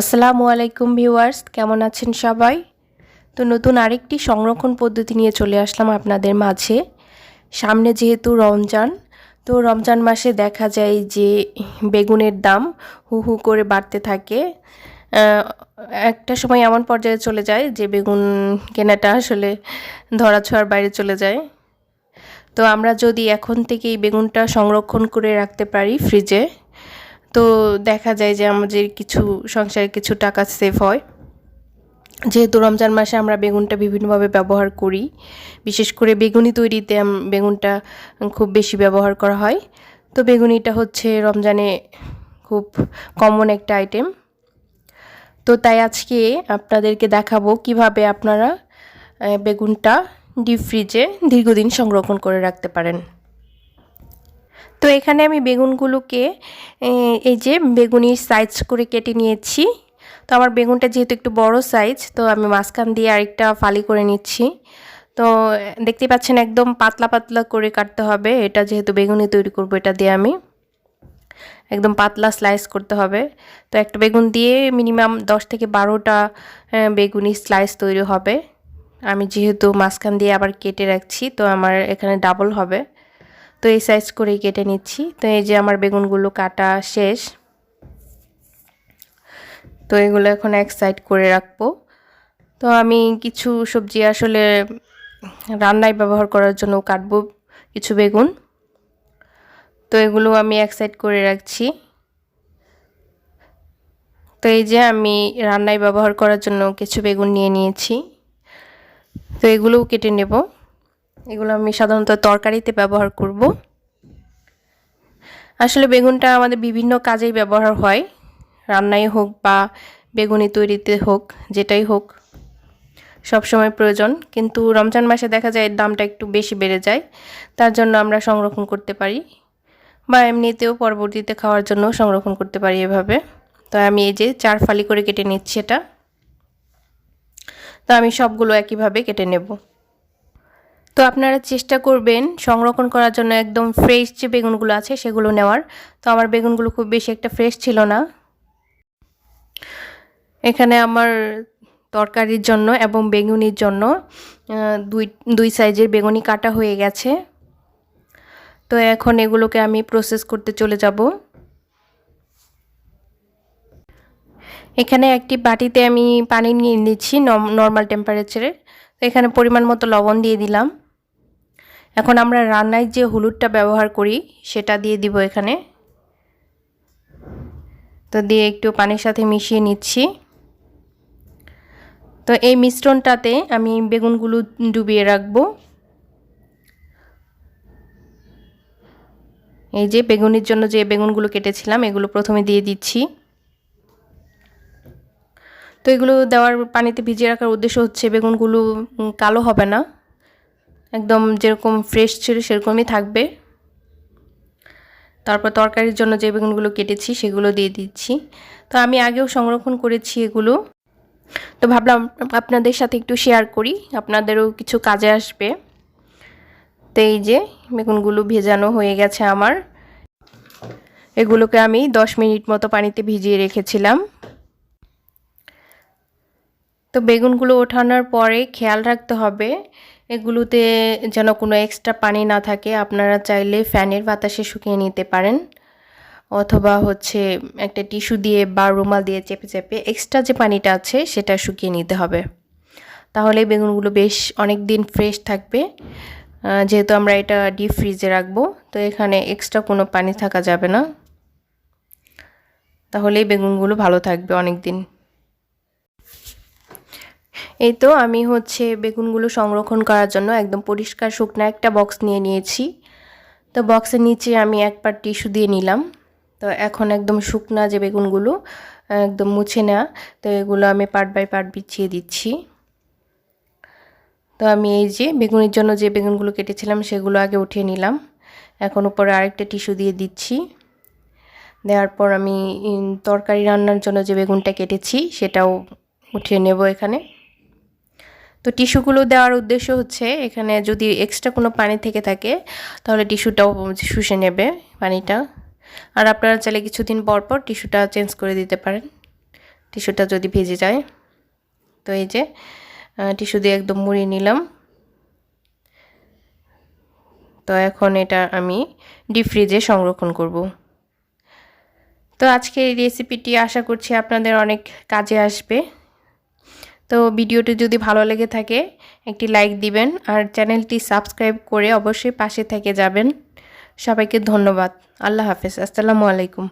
আসসালামু আলাইকুম ভিউয়ার্স, কেমন আছেন সবাই? তো নতুন আরেকটি সংরক্ষণ পদ্ধতি নিয়ে চলে আসলাম আপনাদের মাঝে। সামনে যেহেতু রমজান, তো রমজান মাসে দেখা যায় যে বেগুনের দাম হু হু করে বাড়তে থাকে। একটা সময় এমন পর্যায়ে চলে যায় যে বেগুন কেনাটা আসলে ধরাছোঁয়ার বাইরে চলে যায়। তো আমরা যদি এখন থেকেই বেগুনটা সংরক্ষণ করে রাখতে পারি ফ্রিজে, তো দেখা যায় যে আমাদের কিছু সংসারে কিছু টাকা সেভ হয়। যেহেতু রমজান মাসে আমরা বেগুনটা বিভিন্নভাবে ব্যবহার করি, বিশেষ করে বেগুনি তৈরিতে বেগুনটা খুব বেশি ব্যবহার করা হয়। তো বেগুনিটা হচ্ছে রমজানে খুব কমন একটা আইটেম। তো তাই আজকে আপনাদেরকে দেখাবো কিভাবে আপনারা বেগুনটা ডিপ ফ্রিজে দীর্ঘদিন সংরক্ষণ করে রাখতে পারেন। তো এখানে আমি বেগুনগুলোকে এই যে বেগুনির সাইজ করে কেটে নিয়েছি। তো আমার বেগুনটা যেহেতু একটু বড় সাইজ, তো আমি মাঝখান দিয়ে আরেকটা ফালি করে নিচ্ছি। তো দেখতে পাচ্ছেন একদম পাতলা পাতলা করে কাটতে হবে, এটা যেহেতু বেগুনি তৈরি করব এটা দিয়ে আমি একদম পাতলা স্লাইস করতে হবে। তো একটা বেগুন দিয়ে মিনিমাম 10 থেকে 12টা বেগুনি স্লাইস তৈরি হবে। আমি যেহেতু মাঝখান দিয়ে আবার কেটে রাখছি, তো আমার এখানে ডাবল হবে। তো এই সাইজ করেই কেটে নিচ্ছি। তো এই যে আমার বেগুনগুলো কাটা শেষ। তো এগুলো এখন এক সাইড করে রাখবো। তো আমি কিছু সবজি আসলে রান্নায় ব্যবহার করার জন্য কাটবো কিছু বেগুন। তো এগুলো আমি এক সাইড করে রাখছি। তো এই যে আমি রান্নায় ব্যবহার করার জন্য কিছু বেগুন নিয়ে নিয়েছি। তো এগুলোও কেটে নেব। এগুলো আমি সাধারণত তরকারিতে ব্যবহার করব। আসলে বেগুনটা আমাদের বিভিন্ন কাজেই ব্যবহার হয়, রান্নায় হোক বা বেগুনি তৈরিতে হোক, যেটাই হোক সবসময় প্রয়োজন। কিন্তু রমজান মাসে দেখা যায় এর দামটা একটু বেশি বেড়ে যায়, তার জন্য আমরা সংরক্ষণ করতে পারি বা এমনিতেও পরবর্তীতে খাওয়ার জন্য সংরক্ষণ করতে পারি এভাবে। তো আমি এই যে 4 ফালি করে কেটে নিচ্ছি এটা। তো আমি সবগুলো একইভাবে কেটে নেব। তো আপনারা চেষ্টা করবেন সংরক্ষণ করার জন্য একদম ফ্রেশ যে বেগুনগুলো আছে সেগুলো নেওয়ার। তো আমার বেগুনগুলো খুব বেশি একটা ফ্রেশ ছিল না। এখানে আমার তরকারির জন্য এবং বেগুনির জন্য দুই সাইজের বেগুনি কাটা হয়ে গেছে। তো এখন এগুলোকে আমি প্রসেস করতে চলে যাব। এখানে একটি বাটিতে আমি পানি নিয়ে নিচ্ছি নর্মাল টেম্পারেচারে। তো এখানে পরিমাণ মতো লবণ দিয়ে দিলাম। এখন আমরা রান্নায় যে হলুদটা ব্যবহার করি সেটা দিয়ে দিব এখানে। তো দিয়ে একটু পানির সাথে মিশিয়ে নিচ্ছি। তো এই মিশ্রণটাতে আমি বেগুনগুলো ডুবিয়ে রাখবো। এই যে বেগুনির জন্য যে বেগুনগুলো কেটেছিলাম এগুলো প্রথমে দিয়ে দিচ্ছি। তো এগুলো দেওয়ার পানিতে ভিজিয়ে রাখার উদ্দেশ্য হচ্ছে বেগুনগুলো কালো হবে না, একদম যেরকম ফ্রেশ ছিল সেরকমই থাকবে। তারপর তরকারির জন্য যে বেগুনগুলো কেটেছি সেগুলো দিয়ে দিচ্ছি। তো আমি আগেও সংরক্ষণ করেছি এগুলো, তো ভাবলাম আপনাদের সাথে একটু শেয়ার করি, আপনাদেরও কিছু কাজে আসবে। তো এই যে বেগুনগুলো ভেজানো হয়ে গেছে আমার। এগুলোকে আমি 10 মিনিট মতো পানিতে ভিজিয়ে রেখেছিলাম। তো বেগুনগুলো ওঠানোর পরে খেয়াল রাখতে হবে এগুলোতে যেন কোনো এক্সট্রা পানি না থাকে। আপনারা চাইলে ফ্যানের বাতাসে শুকিয়ে নিতে পারেন, অথবা হচ্ছে একটা টিস্যু দিয়ে বা রুমাল দিয়ে চেপে চেপে এক্সট্রা যে পানিটা আছে সেটা শুকিয়ে নিতে হবে। তাহলে বেগুনগুলো বেশ অনেক দিন ফ্রেশ থাকবে। যেহেতু আমরা এটা ডিপ ফ্রিজে রাখবো, তো এখানে এক্সট্রা কোনো পানি থাকা যাবে না, তাহলেই বেগুনগুলো ভালো থাকবে অনেক দিন। এই তো আমি হচ্ছে বেগুনগুলো সংরক্ষণ করার জন্য একদম পরিষ্কার শুকনো একটা বক্স নিয়ে নিয়েছি। তো বক্সের নিচে আমি এক পাট টিস্যু দিয়ে নিলাম। তো এখন একদম শুকনা যে বেগুনগুলো একদম মুছে নেওয়া, তো এগুলো আমি পার্ট বাই পার্ট বিছিয়ে দিচ্ছি। তো আমি এই যে বেগুনের জন্য যে বেগুনগুলো কেটেছিলাম সেগুলো আগে উঠিয়ে নিলাম। এখন উপরে আরেকটা টিস্যু দিয়ে দিচ্ছি। দেওয়ার পর আমি তরকারি রান্নার জন্য যে বেগুনটা কেটেছি সেটাও উঠিয়ে নেব এখানে। তো টিস্যুগুলো দেওয়ার উদ্দেশ্য হচ্ছে এখানে যদি এক্সট্রা কোনো পানি থেকে থাকে তাহলে টিস্যুটাও শুষে নেবে পানিটা। আর আপনারা চাইলে কিছুদিন পর পর টিস্যুটা চেঞ্জ করে দিতে পারেন। তো টিস্যুটা যদি ভেজে যায়। তো এই যে টিস্যু দিয়ে একদম মুড়িয়ে নিলাম। তো এখন এটা আমি ডিপ ফ্রিজে সংরক্ষণ করব। তো আজকে এই রেসিপিটি আশা করছি আপনাদের অনেক কাজে আসবে। তো ভিডিওটি যদি ভালো লেগে থাকে একটি লাইক দিবেন আর চ্যানেলটি সাবস্ক্রাইব করে অবশ্যই পাশে থেকে যাবেন। সবাইকে ধন্যবাদ। আল্লাহ হাফেজ। আসসালামু আলাইকুম।